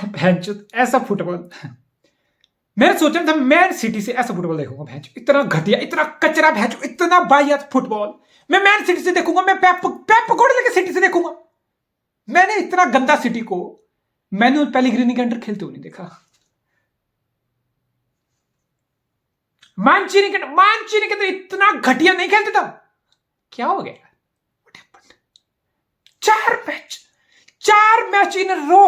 भैंचोद ऐसा फुटबॉल मैंने सोचा था मैन सिटी से ऐसा फुटबॉल देखूंगा। भैंचो इतना घटिया, इतना कचरा, भैंचो इतना वाहियात फुटबॉल मैं मैन सिटी से देखूंगा। मैं पेप गुardiola सिटी से देखूंगा। मैंने इतना गंदा सिटी को मैनुअल पेलेग्रिनी के अंडर खेलते हुए नहीं देखा। मांचीनी के अंदर इतना घटिया नहीं खेलते था। क्या हो गया? चार match in a row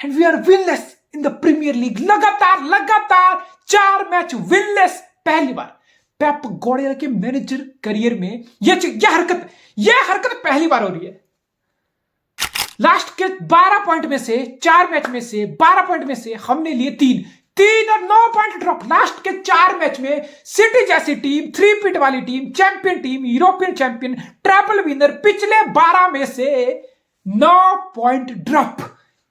and we are winless in the premier league. लगातार 4 मैच विनलेस। पहली बार पेप गुardiola के मैनेजर करियर में यह हरकत पहली बार हो रही है। लास्ट के 12 पॉइंट में से 4 मैच में से 12 पॉइंट में से हमने लिए 3 और 9 पॉइंट ड्रॉप। लास्ट के 4 मैच में सिटी जैसी टीम, 3 पीट वाली team, champion team, European champion, triple winner, पिछले 12 में से 9 point drop,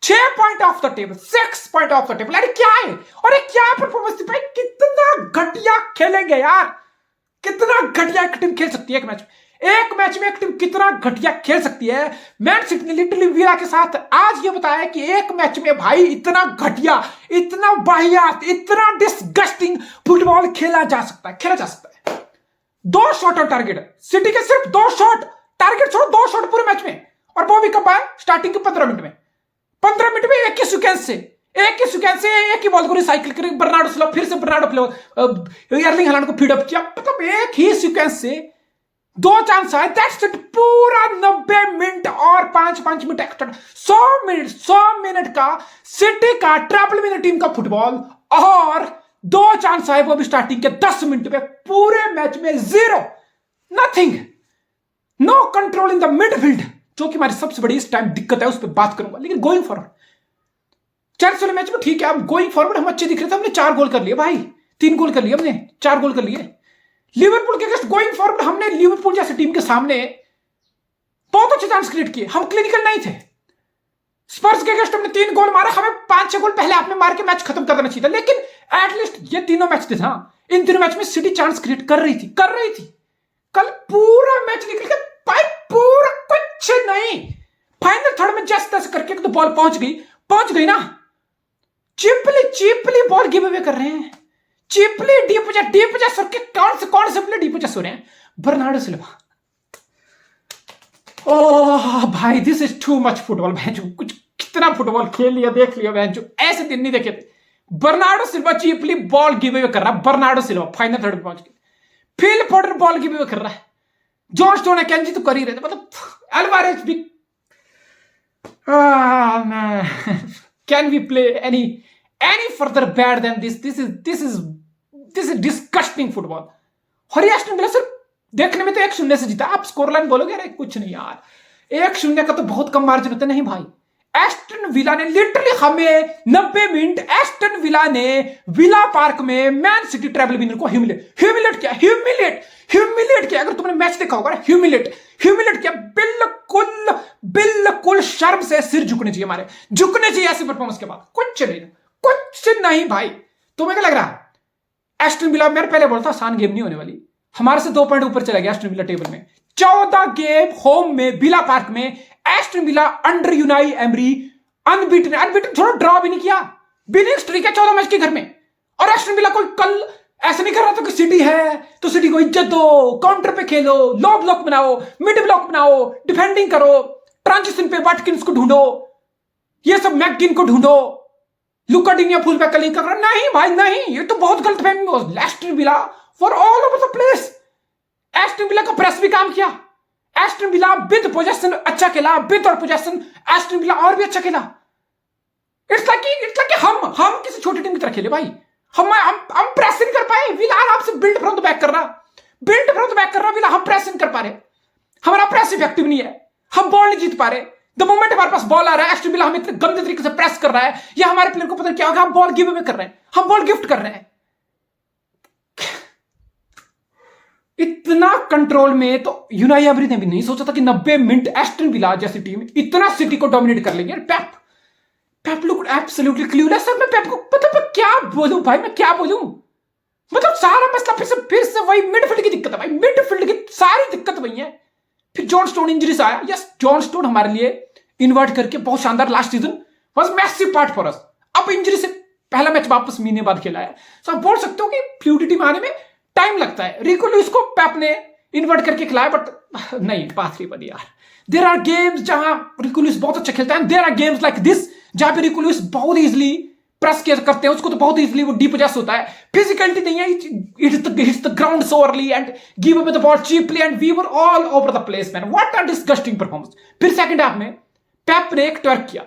6 point of the table, 6 point of the table. अरे क्या है? अरे क्या परफॉर्मेंस थी भाई? कितना घटिया खेलेंगे यार, कितना घटिया एक टीम खेल सकती है एक मैच में एक टीम कितना घटिया खेल सकती है। मैन सिटी ने लिटरली विला के साथ आज ये बताया कि एक मैच में भाई इतना घटिया, इतना वाहियात, इतना डिस्गस्टिंग फुटबॉल खेला जा सकता है। 2 शॉट ऑन टारगेट है सिटी के, सिर्फ 2 शॉट टारगेट छोड़ो, 2 शॉट पूरे मैच में। और वो भी कब आए? स्टार्टिंग के 15 मिनट में। 15 मिनट में एक ही सीक्वेंस से एक ही बॉल को रिसाइकिल करके बर्नार्डो सिल्वा, फिर से बर्नार्डो सिल्वा, एर्लिंग हालैंड को फीड अप किया। मतलब एक ही सीक्वेंस से 2 चांस आए। That's it. पूरा 90 मिनट और 5 मिनट एक्स्ट्रा, 100 मिनट का सिटी का ट्रिपल विनर टीम का फुटबॉल, और 2 चांस आए वो भी स्टार्टिंग के 10 मिनट में। पूरे मैच में 0, nothing, no control in the midfield, जो कि हमारी सबसे बड़ी इस टाइम दिक्कत है, उस पर बात करूंगा। लेकिन गोइंग फॉरवर्ड चेल्सी वाले मैच में ठीक है, अब गोइंग फॉरवर्ड हम अच्छे दिख रहे थे। हमने 4 गोल कर लिए भाई, 3 गोल कर लिए हमने, 4 गोल कर लिए। लिवरपूल के अगेंस्ट गोइंग फॉरवर्ड हमने लिवरपूल जैसी टीम के सामने बहुत अच्छे चांस क्रिएट किए, हम क्लिनिकल नहीं थे। स्पर्स के अगेंस्ट हमने 3 गोल मारा, हमें 5-6 गोल पहले आपने मार के मैच खत्म कर देना चाहिए था। लेकिन एटलीस्ट ये तीनों मैच थे ना, इन तीनों मैच में सिटी चांस क्रिएट कर रही थी। कल पूरा मैच निकल के भाई पूरा कुछ नहीं, फाइनल थर्ड में जस्ट तैसे करके तो बॉल पहुंच गई ना। चीपली बॉल गिव अवे कर रहे हैं, चीपली डीप पोजेस के कौन से प्ले डीप पोजेस हो रहे हैं? Bernardo Silva. ओह भाई, this is too much football. भैंचो कुछ कितना फुटबॉल खेल लिया, देख लिया भैंचो, ऐसे दिन नहीं देखे थे। Bernardo Silva cheaply ball give away कर रहा है। बर्नार्डो सिल्वा फाइनल थर्ड में पहुंच गए। Phil Foden ball give away कर रहा है। जॉन स्टोन है, कैंजी तो कर ही रहे थे। मतलब अल्वारेज भी, can we play any further bad than this? This is disgusting football. और एस्टन विला सिर्फ देखने में तो 1-0 से जीता। आप स्कोर लाइन बोलोगे अरे कुछ नहीं यार, 1-0 का तो बहुत कम मार्जिन होता है। नहीं भाई, एस्टन विला ने लिटरली हमें 90 मिनट एस्टन विला ने विला पार्क में मैन सिटी ट्रिपल विनर को ह्यूमिलेट किया। अगर तुमने मैच देखा होगा, ह्यूमिलेट किया। बिल्कुल शर्म से सिर झुकने चाहिए ऐसी परफॉर्मेंस के बाद। कुछ नहीं भाई। तुम्हें क्या लग रहा है एस्टन विला? मैंने पहले बोला था आसान गेम नहीं होने वाली। हमारे से 2 पॉइंट ऊपर चला गया एस्टन विला टेबल में। 14 गेम होम में विला पार्क में Aston villa under Unai emery unbeaten छोड़ो, ड्रॉ भी नहीं किया। विनिंग स्ट्रीक है 14 मैच के घर में। और एस्टन विला कोई कल ऐसा नहीं कर रहा था कि सिटी है तो सिटी को इज्जत दो, काउंटर पे खेलो, लो ब्लॉक बनाओ, मिड ब्लॉक बनाओ, डिफेंडिंग करो, ट्रांजिशन पे वाटकिंस को ढूंढो, ये सब मैकगिन को ढूंढो, लुका डिनिया फुल बैक लिंक कर रहा। नहीं भाई नहीं, ये तो बहुत गलत फहमी है। Aston villa for all over the place. Aston villa का प्रेस भी काम किया। एस्टन विला विद पोजेशन अच्छा खेला, विद और पोजेशन एस्टन विला और भी अच्छा खेला। इट्स लाइक हम किसी छोटी टीम की तरह खेले भाई। हम प्रेस नहीं कर पाए। विला आराम से बिल्ड फ्रॉम द बैक कर रहा विला। हम प्रेस नहीं कर पा रहे, हमारा प्रेस इफेक्टिव नहीं है, हम बॉल नहीं जीत पा रहे। द मोमेंट हमारे पास बॉल आ रहा है, एस्टन विला हमें इतने गंदे तरीके से प्रेस कर रहा है, या हमारे प्लेयर को पता क्या होगा, हम बॉल गिव अवे कर रहे हैं, हम बॉल गिफ्ट कर रहे हैं। इतना कंट्रोल में तो यूनाई एमरी ने भी नहीं सोचा था कि 90 मिनट एस्टन विला जैसी टीम इतना सिटी को डोमिनेट कर लेंगे। पेप लुक एब्सोल्युटली क्लूलेस। मैं पेप को पता क्या बोलूं भाई, मैं क्या बोलूं? मतलब सारा मसला फिर से वही मिडफील्ड की दिक्कत है भाई। मिडफील्ड की सारी दिक्कत वही है। फिर जॉन स्टोन इंजरी से आया। यस, जॉन स्टोन हमारे लिए इन्वर्ट करके बहुत शानदार last season was massive part for us. अब इंजरी से पहला मैच वापस महीने बाद खेला है, तो आप बोल सकते हो कि फ्लूइडिटी में आने में टाइम लगता है। रिको लुइस को पेप ने इन्वर्ट करके खिलाया, बट नहीं बात नहीं बनी यार। देयर आर गेम्स जहां रिको लुइस बहुत अच्छा खेलता है, there are games like this जहां पे रिको लुइस बहुत इजीली प्रेस करते हैं उसको, तो बहुत इजीली वो डिपोजेस होता है, फिजिकलिटी नहीं है, hits the ground so early and give away the ball cheaply and we were all over the place man. What a disgusting performance. फिर सेकंड हाफ में पेप ने एक ट्वर्क किया,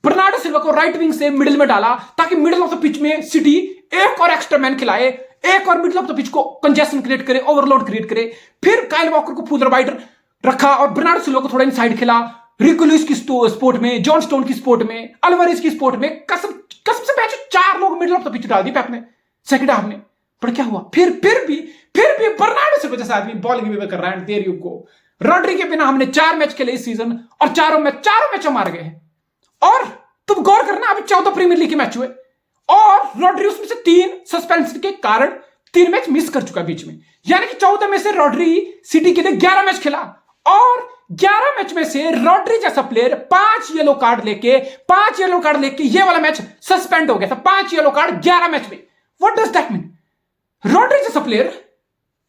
बर्नार्डो सिल्वा को राइट विंग से middle में डाला ताकि मिडिल ऑफ द पिच में सिटी एक और एक्स्ट्रा मैन खिलाए, एक और मिडिल ऑफ द पिच को कंजेशन क्रिएट करे, ओवरलोड क्रिएट करे। फिर काइल वॉकर को फुल राइट रखा और बर्नार्डो सिल्वा को थोड़ा इनसाइड खिला, रिको लुइस की स्पोर्ट में, जॉन स्टोन की स्पोर्ट में, अल्वारेज की स्पोर्ट में, कसम से मैच 4 लोग मिडिल ऑफ द पिच डाल दी पेप ने सेकंड हाफ में। पर क्या हुआ, फिर भी बर्नार्डो सिल्वा जैसा आदमी बॉलिंग भी कर रहा है। There you go. रॉड्री के बिना हमने 4 मैच खेले इस सीजन और चारों मैच मार गए हैं। और तुम गौर करना, अभी 14 प्रीमियर लीग के मैच हुए और रॉड्री उसमें से 3 सस्पेंशन के कारण 3 मैच मिस कर चुका बीच में, यानी कि 14 में से रॉड्री सिटी के लिए 11 मैच खेला और 11 मैच में से रॉड्री जैसा प्लेयर 5 येलो कार्ड लेके ये वाला मैच सस्पेंड हो गया था। 5 येलो कार्ड 11 मैच में। What does that mean? Rodri जैसा प्लेयर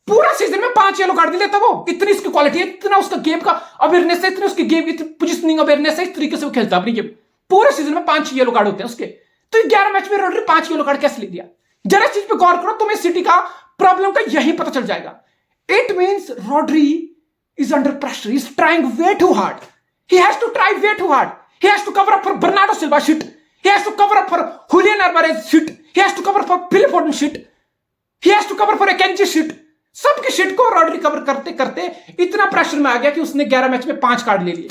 पूरा सीजन में 5 येलो कार्ड नहीं लेता वो। इतनी इसकी क्वालिटी है, इतना उसका गेम का अवेयरनेस है, इतनी उसकी गेम पोजिशनिंग अवेयरनेस है, इस तरीके से वो खेलता अपनी गेम। पूरे सीजन में 5 येलो कार्ड होते हैं उसके, तो 11 मैच में रॉड्री 5 येलो कार्ड कैसे ले दिया? जरा इस चीज पे गौर करो, तुम्हें सिटी का प्रॉब्लम का यही पता चल जाएगा। It means Rodri is under pressure. He's trying way too hard. He has to try way too hard. He has to cover up for Bernardo Silva shit. He has to cover up for Julian Alvarez shit. He has to cover for Phil Foden shit. He has to cover for Akanji shit. सबकी shit को Rodri cover करते करते इतना pressure में आ गया कि उसने 11 match में 5 कार्ड ले लिए।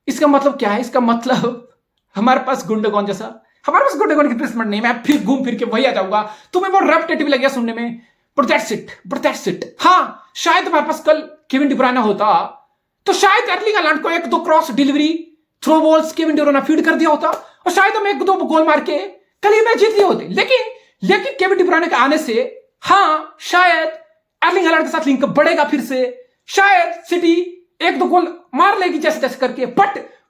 इसका मतलब क्या है? इसका मतलब हमारे पास गुंडोगन की प्लेसमेंट नहीं। मैं फिर घूम फिर के वही आ जाऊंगा, तुम्हें बहुत रेपिटेटिव लग गया सुनने में, but that's it. हाँ, शायद हमारे पास कल केविन डी ब्रुयने होता तो शायद एर्लिंग हालैंड को 1-2 cross delivery through balls Kevin de Bruyne feed कर दिया होता और शायद हम 1-2 गोल मार के कल ये मैच जीत लिए होते। लेकिन केविन डी ब्रुयने के आने से हाँ शायद एर्लिंग हालैंड के साथ लिंक बढ़ेगा फिर से, शायद सिटी 1-2 गोल मार लेगी जैसे करके,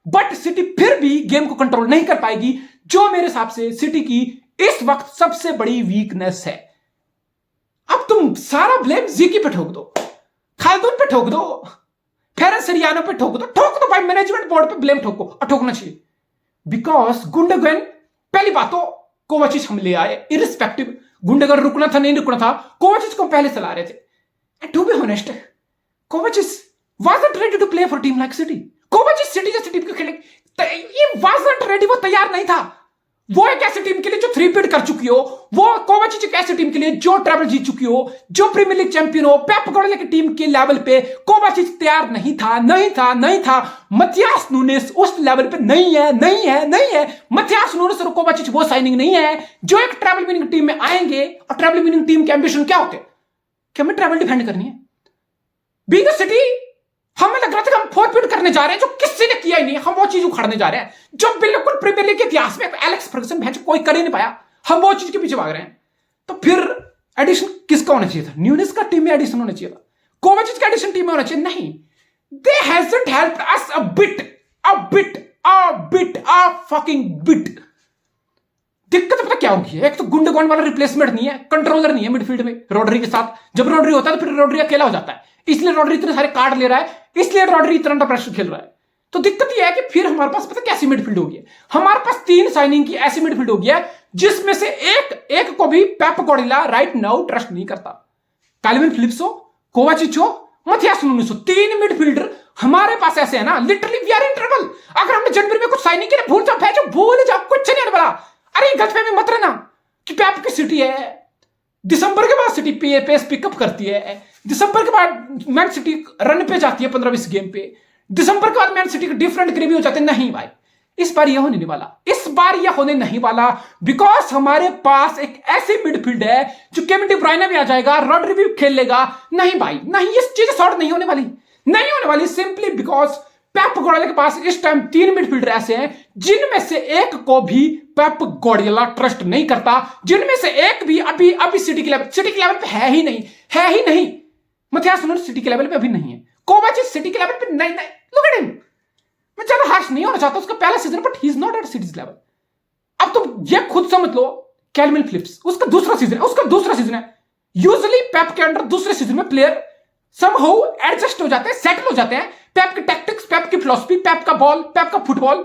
बट सिटी फिर भी गेम को कंट्रोल नहीं कर पाएगी, जो मेरे हिसाब से सिटी की इस वक्त सबसे बड़ी वीकनेस है। अब तुम सारा ब्लेम ज़ीकी पे ठोक दो, खाल्दून पे ठोक दो, फेरन सरियानो पे ठोक दो भाई, मैनेजमेंट बोर्ड पे ब्लेम ठोको और ठोकना चाहिए। बिकॉज गुंडोगन, पहली बात तो कोवाचिच हम ले आए, इरिस्पेक्टिव गुंडोगन रुकना था नहीं रुकना था, कोवाचिच को पहले चला रहे थे। And to be honest, Kovacic wasn't ready to play for a team like City. कोवाचिच सिटी जैसी टीम को खेले, ये wasn't ready, वो तैयार नहीं था। वो एक ऐसी टीम के लिए जो 3-peat कर चुकी हो, वो कोवाचिच एक ऐसी टीम के लिए जो ट्रैवल जीत चुकी हो, जो प्रीमियर लीग चैंपियन हो, पेप गार्डियोला की टीम के लेवल पे कोवाचिच तैयार नहीं था। मथियास नूनेस उस लेवल पे नहीं है। मथियास नूनेस और कोवाचिच वो साइनिंग नहीं है जो एक ट्रैवल विनिंग टीम में आएंगे। और ट्रैवल विनिंग टीम के एंबिशन क्या होते हैं कि हमें ट्रैवल डिफेंड करनी है। बीइंग अ सिटी हमें लग रहा था कि हम 4-peat करने जा रहे हैं, जो किसी ने किया ही नहीं। हम वो चीज उखाड़ने जा रहे हैं जो बिल्कुल प्रीमियर लीग के इतिहास में एलेक्स फर्गसन भैंस कोई कर ही नहीं पाया। हम वो चीज के पीछे भाग रहे हैं। तो फिर एडिशन किसका होना चाहिए था? न्यूनेस का टीम में एडिशन होना चाहिए था, कोवाचिच का एडिशन टीम में होना चाहिए। नहीं, they hasn't helped us a fucking bit. दिक्कत पता क्या होगी? एक तो गुंडोगन वाला रिप्लेसमेंट नहीं है, कंट्रोलर नहीं है मिडफील्ड में रॉड्री के साथ। जब रॉड्री होता है तो फिर रॉड्री अकेला हो जाता है, इसलिए रॉड्री इतने सारे कार्ड ले रहा है, इसलिए रॉड्री इतना अंडर प्रेशर खेल रहा है। तो दिक्कत यह है कि फिर हमारे पास पता कैसी मिडफील्ड होगी? हमारे पास 3 साइनिंग की ऐसी मिडफील्ड होगी है जिसमें से एक को भी Pep Guardiola right now trust नहीं करता। कैल्विन फिलिप्स हो, कोवाचिच हो, मथियास नूनेस हो, 3 मिडफील्डर हमारे पास ऐसे है ना, literally we are in trouble. अगर हमने जनवरी में कुछ साइनिंग की भूल जाओ, कुछ नहीं बड़ा। अरे गलतफहमी मत रहना कि पेप की सिटी है, दिसंबर के बाद सिटी पेस पिकअप करती है, दिसंबर के बाद मैन सिटी रन पे जाती है 15-20 गेम पे, दिसंबर के बाद मैन सिटी के डिफरेंट ग्रेवी हो जाते हैं। नहीं भाई, इस बार यह होने नहीं वाला, बिकॉज हमारे पास एक ऐसी मिडफील्ड है जो केविन डी ब्रुयने भी आ जाएगा, रॉड्री भी खेल लेगा। नहीं भाई नहीं, ये चीज सॉर्ट नहीं होने वाली सिंपली बिकॉज पेप गार्डियोला के पास इस टाइम 3 मिडफील्डर ऐसे हैं जिनमें से एक को भी पेप गार्डियोला ट्रस्ट नहीं करता, जिनमें से एक भी अभी सिटी के लेवल पे है ही नहीं। मथियास नूनेस सिटी के लेवल पे अभी नहीं है, कोवाचिच सिटी के लेवल पे नहीं। लुक एट हिम, मैं ज्यादा स्टार्स नहीं होना चाहता, उसका पहला season, but he is not at City's level. अब तुम ये खुद समझ लो, कैल्विन फिलिप्स उसका दूसरा सीजन है। यूजुअली पेप के अंडर दूसरे सीजन में प्लेयर समहाउ एडजस्ट हो जाते हैं, सेटल हो जाते हैं। पेप के टैक्टिक्स, पेप की फिलॉसफी, पेप का बॉल, पेप का फुटबॉल,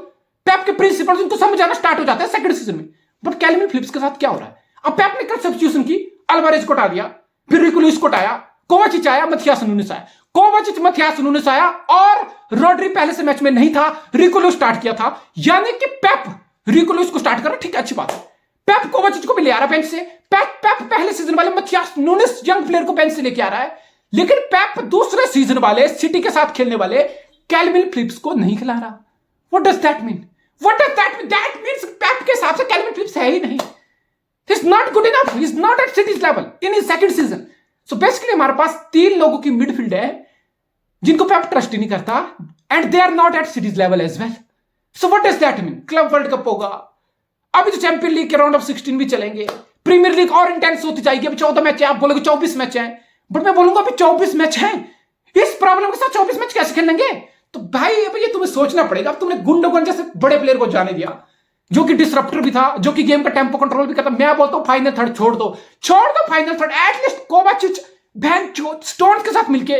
पेप के प्रिंसिपल्स उनको समझ आना स्टार्ट हो जाते हैं सेकंड सीजन में। बट कैल्विन फिलिप्स के साथ क्या हो रहा है? अब पेप ने कल सब्स्टिट्यूशन की, अल्वारेज को हटा दिया, फिर रिको लुइस को हटाया, कोवाचिच आया, मथियास नूनेस आया, कोवाचिच मथियास नूनेस आया, और रोड्री पहले से मैच में नहीं था, रिको लुइस स्टार्ट किया था। यानी कि पेप रिको लुइस को स्टार्ट कर रहा, ठीक है, अच्छी बात है। पेप कोवाचिच को भी ले आ रहा बेंच से। पेप पहले सीजन वाले मथियास नूनेस यंग प्लेयर को बेंच से लेके आ रहा है, लेकिन पेप दूसरे सीजन वाले सिटी के साथ खेलने वाले कैल्विन फिलिप्स को नहीं खिला रहा। What does that mean? That means Pep के हिसाब से कैल्विन फिलिप्स है ही नहीं। He is not good enough, he is not at City's level in his second season. So basically हमारे पास 3 लोगों की मिडफील्ड है जिनको पेप ट्रस्ट ही नहीं करता, and they are not at City's level as well. So what does that mean? Club world cup होगा, अभी तो चैंपियन लीग के राउंड ऑफ 16 भी चलेंगे, प्रीमियर लीग और इंटेंस होती जाएगी। अभी 14 मैच है, आप बोलोगे 24 मैच है, बट मैं बोलूंगा अभी 24 मैच है। इस प्रॉब्लम के साथ 24 मैच कैसे खेलेंगे? तो भाई अब ये तुम्हें सोचना पड़ेगा। अब तुमने गुंडोगन जैसे बड़े प्लेयर को जाने दिया, जो कि डिसरप्टर भी था, जो कि गेम का टेम्पो कंट्रोल भी करता। मैं बोलता हूं फाइनल थर्ड छोड़ दो फाइनल थर्ड। एटलीस्ट कोवाचिच स्टोन्स के साथ मिलके,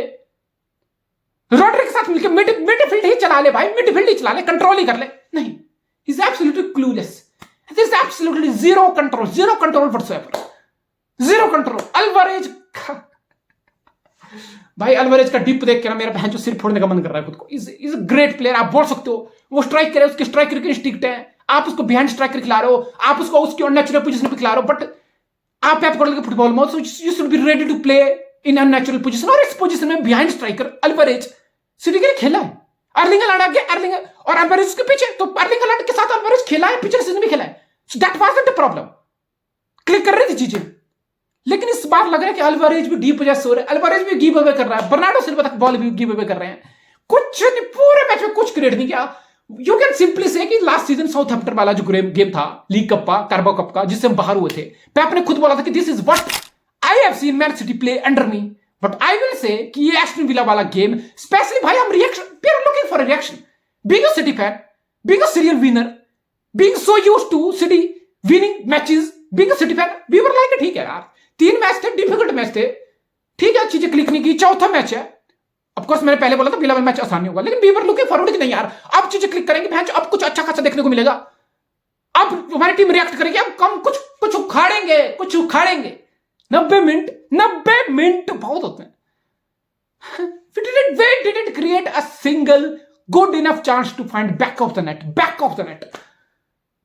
रोड्री के साथ मिलके मिडफील्ड ही चला ले भाई, मिडफील्ड ही चला ले, कंट्रोल ही कर ले। नहीं, he is absolutely clueless, this is absolutely zero control whatsoever, zero control. Alvarez भाई, अल्वारेज का डिप देख के ना मेरा बहन जो सिर फोड़ने का मन कर रहा है खुद को। इज अ ग्रेट प्लेयर, आप बोल सकते हो। वो स्ट्राइक करे, उसके स्ट्राइकर के इंस्टिंक्ट है, आप उसको बिहाइंड स्ट्राइकर खिला रहे हो, आप उसको उसकी अननेचुरल पोजीशन पे खिला रहे हो। बट आप पेप गार्डियोला के फुटबॉल में you should be ready to play in unnatural position, और इस पोजीशन में बिहाइंड स्ट्राइकर अल्वारेज सिटी के लिए खेला है। अर्लिंग हालैंड आगे, अर्लिंग और अल्वारेज उसके पीछे, तो अर्लिंग हालैंड के साथ अल्वारेज खेला है, पिछले सीजन भी खेला है। So that wasn't the problem, click कर रही थी चीजें। लेकिन इस बार लग रहा है कि अल्वारेज भी डीपोजेस हो रहा है, अल्वारेज भी गिव अवे कर रहा है, बर्नार्डो सिल्वा तक बॉल भी गिव अवे कर रहे हैं। कुछ नहीं, पूरे मैच में कुछ क्रिएट नहीं किया। यू कैन सिंपली से कि लास्ट सीजन साउथहैम्पटन वाला जो गेम था लीग कप का, कार्बो कप का, जिससे हम बाहर हुए थे, पेप ने खुद बोला था कि this is what I have seen Man City play under me. But I will say कि ये एस्टन विला वाला गेम स्पेशली भाई, हम reaction, we are looking for a reaction. Being a City fan, being a serial winner, being so used to City winning matches, being a City fan, we were like ठीक है यार, 3 match थे, difficult match थे, ठीक है, चीजें click नहीं की। चौथा मैच है, ऑफ कोर्स मैंने पहले बोला था विला वाला मैच आसान नहीं होगा, लेकिन वी वर लुकिंग फॉरवर्ड कि नहीं यार अब चीजें क्लिक करेंगे, भैंस अब कुछ अच्छा खासा देखने को मिलेगा, अब हमारी टीम रिएक्ट करेगी, अब कम कुछ उखाड़ेंगे। 90 मिनट बहुत होते हैं। We didn't create a single good enough chance to find back of the net.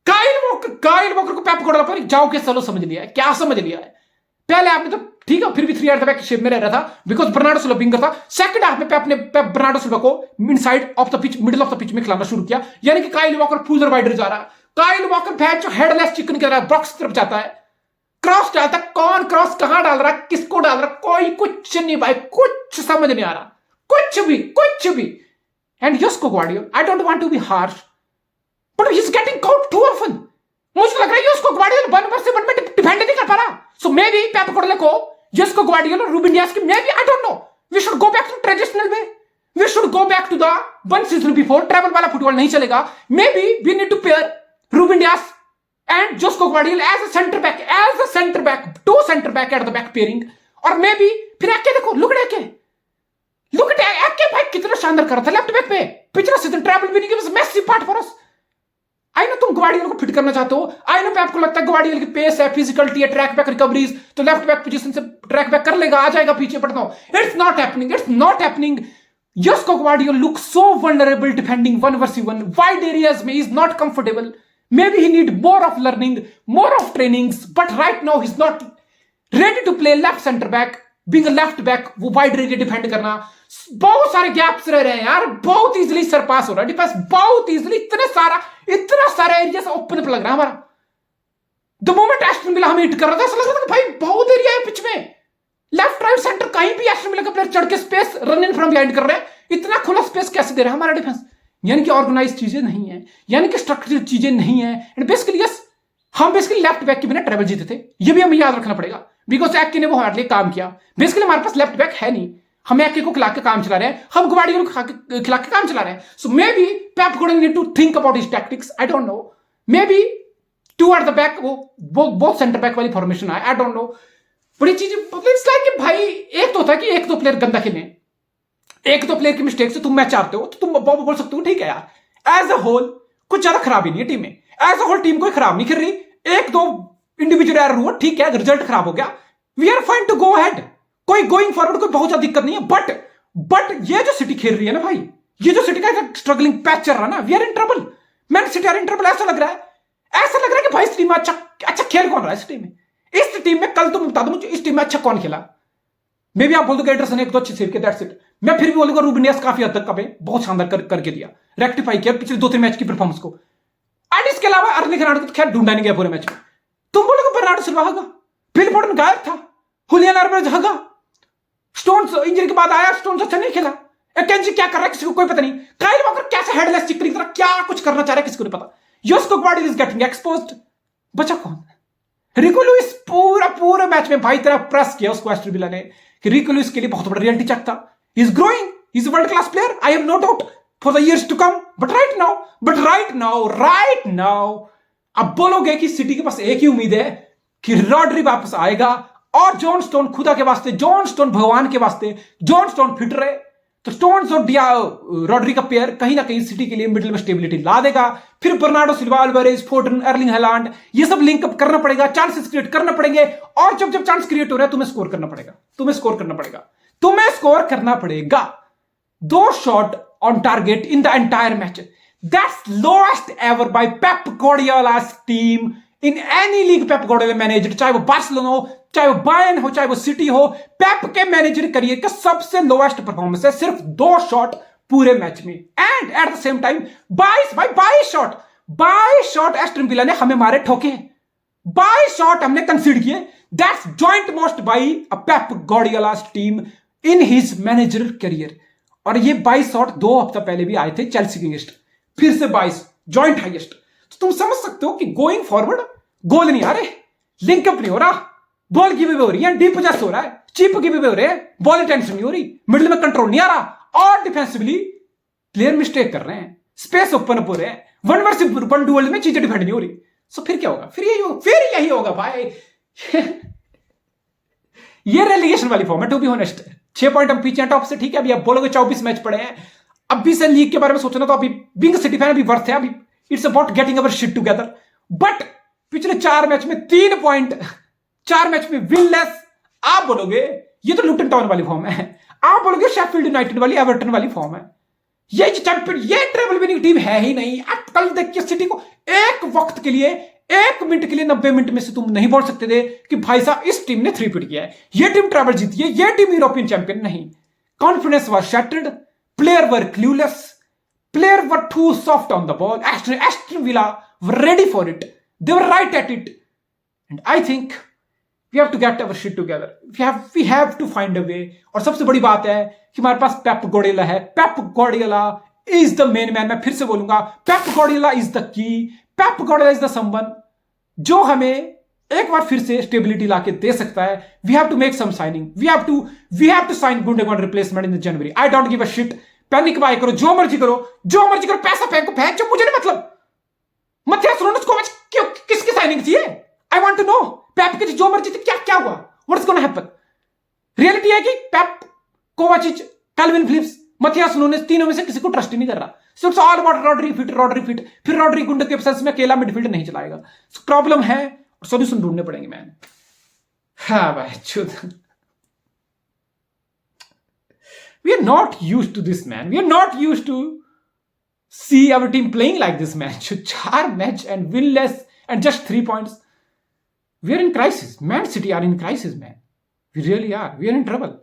Kyle walker को पेप गार्डियोला पर जाओ के चलो समझ लिया है, क्या समझ लिया है? पहले आपने तो ठीक है, फिर भी 3 एट द बैक शेप में रह रहा था बिकॉज बर्नार्डो सिल्वा विंगर था। सेकंड हाफ में पेप बर्नार्डो सिल्वा को inside of the pitch, middle of the pitch में खिलाना शुरू किया, यानी कि काइल वॉकर फुलर वाइडर जा रहा है। काइल वॉकर भैंस जो हेडलेस चिकन कर रहा है, बॉक्स की तरफ जाता है, क्रॉस डालता, कौन क्रॉस कहां डाल रहा, किसको डाल रहा, कोई कुछ नहीं भाई, कुछ समझ नहीं आ रहा, कुछ भी। And Josko Gvardiol, I don't want to be harsh, but he's getting caught too often. मुझे लग रहा है Josko Gvardiol 1 versus 1 में डिफेंड नहीं कर पा रहा। So maybe पेप गार्डियोला को Josko Gvardiol और रूबेन डियास की, maybe I don't know, we should go back to traditional way, we should go back to the one season before, travel वाला football नहीं चलेगा। Maybe we need to pair Ruben Dias and Josko Gvardiol as a center back, two center back at the back pairing, और maybe फिर आके देखो look at एके भाई कितना शानदार कर रहा था लेफ्ट बैक पे पिछला season, travel winning was massive part for us. I know तुम ग्वार्डियोला को फिट करना चाहते हो, आई नो पे आपको लगता है ग्वार्डियोला की पेस है, फिजिकलिटी है, ट्रैक बैक रिकवरीज, तो लेफ्ट बैक पोजीशन से ट्रैक बैक कर लेगा, आ जाएगा पीछे, but no, it's not happening. Josko Gvardiol looks so vulnerable defending 1 versus 1 wide areas में, is not comfortable. Maybe he need more of learning, more of trainings, but right now he's not ready to play left center back, being a left back, वो wide area defend करना, बहुत सारे gaps रह रहे हैं यार, बहुत easily Sarpass हो रहा है डिफेंस, बहुत इजीली, इतना सारा एरिया से ओपन अप लग रहा है हमारा। द मोमेंट एस्टन विला हमें हिट कर रहा था, ऐसा लग रहा था कि भाई बहुत एरिया है पिच में, लेफ्ट राइट सेंटर कहीं भी एस्टन विला का प्लेयर चढ़ के space run in from behind कर रहे हैं, इतना खुला स्पेस कैसे दे रहा है हमारा डिफेंस? यानी कि ऑर्गेनाइज चीजें नहीं है, यानी कि स्ट्रक्चरल चीजें नहीं है, एंड बेसिकली यस, हम बेसिकली लेफ्ट बैक के बिना ट्रेवल जीते थे, ये भी हमें याद रखना पड़ेगा, बिकॉज एक्के ने वो हमारे लिए काम किया। बेसिकली हमारे पास लेफ्ट बैक है नहीं, हम एके को खिला के काम चला रहे हैं, हम ग्वार्डियोला को खिला के काम चला रहे हैं. So maybe Pep Guardiola need to think about his tactics. I don't know. Maybe two at the back, वो बहुत सेंटर बैक वाली फॉर्मेशन है. आई डोंट नो. बड़ी चीजें इट्स लाइक कि भाई एक तो होता है कि एक दो प्लेयर गंदा खेले, एक दो प्लेयर की मिस्टेक से तुम मैच हारते हो, तो तुम बोल सकते हो ठीक है यार. एज अ होल कुछ ज्यादा खराब ही नहीं है टीम में. एज अ होल टीम कोई खराब नहीं खेल रही. एक दो इंडिविजुअल एरर हुआ, ठीक है, रिजल्ट खराब हो गया. We are fine to go ahead. कोई गोइंग फॉरवर्ड कोई बहुत ज्यादा दिक्कत नहीं है. बट ये जो सिटी खेल रही है ना भाई, ये जो सिटी का स्ट्रगलिंग पैच चल रहा है ना, we are in trouble. Man City are in trouble. ऐसा लग रहा है कि भाई इस टीम में अच्छा खेल कौन रहा है. इस टीम में कल तुम बता दो मुझे, इस टीम में अच्छा कौन खेला. मे भी आप बोल दो एडरसन एक दो अच्छे सिर के, दैट्स इट. मैं फिर भी बोलूंगा रूबिनियस काफी हद तक कभी बहुत शानदार करके दिया, रेक्टिफाई किया पिछले 2-3 मैच की परफॉर्मेंस को. एंड इसके अलावा अर्ली फर्नांडो तो खैर ढूंढा नहीं गया पूरे मैच में. तुम बोलोगे बर्नार्डो सिल्वा होगा, फिल फोर्डन गायब था, हुलियन अल्वारेज होगा, स्टोन्स इंजरी के बाद आया, स्टोन्स अच्छा नहीं खेला. एकेंजी क्या कर रहा है किसी को कोई पता नहीं. काइल वॉकर कैसे हेडलेस चिकनी की तरह क्या कुछ करना चाह रहा है किसी को नहीं पता. योस्को ग्वार्डियोला इज गेटिंग एक्सपोज्ड. बचा कौन? रिको लुइस पूरा मैच में भाई तरह प्रेस किया उसको एस्टन विला ने कि रिको लुइस के लिए बहुत बड़ा रियलिटी चेक था. He is growing, he is a world class player, I have no doubt for the years to come. But right now अब बोलोगे कि सिटी के पास एक ही उम्मीद है कि रॉड्री वापस आएगा और जॉन स्टोन खुदा के वास्ते, जॉन स्टोन भगवान के वास्ते, जॉन स्टोन फिट रहे तो स्टोन्स और रॉड्री का पेयर कहीं ना कहीं सिटी के लिए मिडिल में स्टेबिलिटी ला देगा. फिर Bernardo Silva, Alvarez, फोर्डन, Erling Haaland, ये सब लिंकअप करना पड़ेगा, चांसेस क्रिएट करना पड़ेंगे. और जब चांस क्रिएट हो रहा है तुम्हें स्कोर करना पड़ेगा. 2 shot on target in the entire match. That's lowest ever by Pep गार्डियोला's team in any league. Pep Guardiola manager, चाहे वो बार्सिलोना हो, चाहे वो बायर्न हो, चाहे वो सिटी हो, पेप के मैनेजर करियर का सबसे लोएस्ट परफॉर्मेंस है. सिर्फ 2 शॉट पूरे मैच में. And at the same time 22 shot Aston Villa ने हमें मारे ठोके. 22 शॉट हमने कंसीड किए. That's joint most by a Pep गार्डियोला's team in his managerial career. और ये 22 शॉट 2 हफ्ता पहले भी आए थे चेल्सी के अगेंस्ट, फिर से 22 जॉइंट हाईएस्ट. तो तुम समझ सकते हो कि गोइंग फॉरवर्ड गोल नहीं आ रहे, लिंकअप नहीं हो रहा, बॉल गिव अवे हो रही है, डीप पोजेस हो रहा है, चिप गिव अवे हो रहे हैं, बॉल रिटेंशन नहीं हो रही, मिडिल में कंट्रोल नहीं आ रहा, और डिफेंसिवली प्लेयर मिस्टेक कर रहे हैं, स्पेस ओपन अप हो रहे हैं, 1 वर्सेस 1 डुएल में चीजें डिफेंड नहीं हो रही. सो फिर क्या होगा? फिर यही होगा भाई. ये रेलीगेशन वाली फॉर्म है टू बी ऑनेस्ट. 6 पॉइंट हम पीछे टॉप से, ठीक है. अभी आप बोलोगे 24 मैच पड़े हैं, अभी से लीग के बारे में सोचना तो अभी बिंग सिटी फैन अभी वर्थ है. अभी it's about getting our shit together. But पिछले 4 मैच में 3 पॉइंट, 4 मैच में विनलेस. आप बोलोगे ये तो लुटन टाउन वाली फॉर्म है, आप बोलोगे शेफील्ड यूनाइटेड वाली, एवर्टन वाली फॉर्म है. ये चैंपियन, ये ट्रेबल विनिंग टीम है ही नहीं. आप कल देखिए सिटी को एक वक्त के लिए, 1 मिनट के लिए 90 मिनट में से तुम नहीं बोल सकते थे कि भाई साहब इस टीम ने 3 पीट किया है, ये टीम ट्रेबल जीती है, ये टीम यूरोपियन चैंपियन नहीं. Confidence was shattered, player were clueless, player were too soft on the ball. Aston Villa were ready for it. They were right at it. And I think we have to get our shit together. We have to find a way. और सबसे बड़ी बात है कि हमारे पास Pep Guardiola है. Pep Guardiola is the main man. मैं फिर से बोलूंगा, Pep Guardiola is the key. Pep Guardiola is the someone जो हमें एक बार फिर से स्टेबिलिटी लाके दे सकता है. We have to make some signing. We have to sign Gundogan replacement in the January. I don't give a shit. Panic buy करो, जो मर्जी करो, पैसा फेंको, मुझे नहीं मतलब. मथियास नुनेज को किसकी साइनिंग थी? I want to know. Pep की जो मर्जी थी, क्या हुआ? What's gonna happen? रियलिटी है कि Pep, Kovacic, Calvin Phillips, Matheus Nunes, तीनों में से किसी को ट्रस्ट ही नहीं कर रहा. So it's all about Rodri fit. फिर रॉड्री गुंडो के एब्सेंस में अकेला मिडफील्ड नहीं चलाएगा. प्रॉब्लम है और सॉल्यूशन ढूंढने पड़ेंगे मैन. हाँ भाई चुद. We are not used to this, man. We are not used to see our team playing like this, man. 4 match and winless and just 3 points. We are in crisis. Man City are in crisis, man. We really are. We are in trouble.